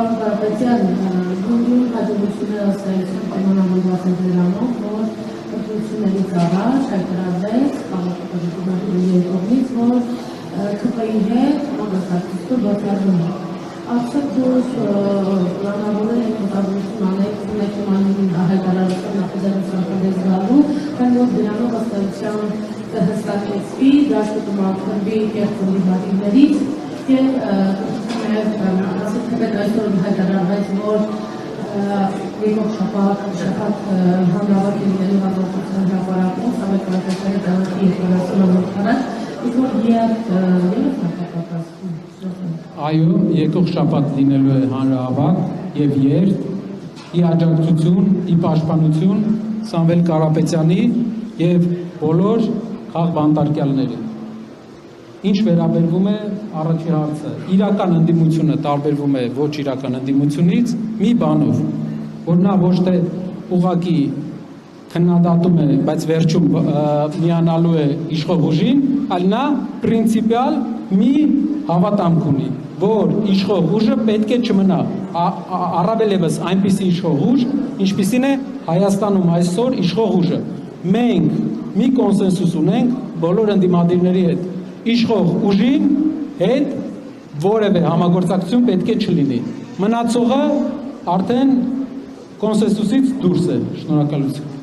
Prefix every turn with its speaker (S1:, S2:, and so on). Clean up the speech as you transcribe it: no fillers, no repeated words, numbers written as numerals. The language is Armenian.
S1: Պարոն Կարապետյան, գույն հաջողությունները ըստ պայմանավորված են դրանով, որ ընտրություններից առաջ հայտարարվեց քաղաքապետարանի կողմից, որ ԿՊ-ի հետ համագործակցությունը գործադրում է։ Արդյոք դուք պլանավորել եք մտավորություն անեք ունեցումային հայտարարության նախաձեռնության հանդես գալու, քանի որ դրանով ըստ էության կհստակեցվի դաշտում ակտիվի կերտումի բաժիններից եւ այսօր հայտարարվեց, որ եկող շաբաթ հանրավար լինելու հաղորդության հրապարակում Սամվել Կարապետյանի տանիքի երկարացումը առաջ, իսկ որ երբ նախապատրաստվում։
S2: Այո, եկող շաբաթ լինելու է հանրահավաք եւ երթ ի աջակցություն, ի պաշտպանություն Սամվել Կարապետյանի եւ բոլոր խաղբանտարկյալների։ Ինչ վերաբերվում է առաջի հարցը, իրական ընդդիմությունը տարբերվում է ոչ իրական ընդդիմությունից մի բանով, որ նա ոչ թե ուղղակի քննադատում է, բայց վերջում միանալու է իշխող ուժին, այլ նա պրինցիպիալ մի հավատամք ունի, որ իշխող ուժը պետք է չմնա, առավել ևս այնպիսի իշխող ուժ, ինչպիսին է Հայաստանում այսօր իշխող ուժը։ Մենք մի կոնսենսուս ունենք բոլոր ընդդիմադիրների հետ, իշխող ուժին հետ որևէ համագործակցություն պետք է չլինի։ Մնացողը արդեն կոնսենսուսից դուրս է։ Շնորհակալություն։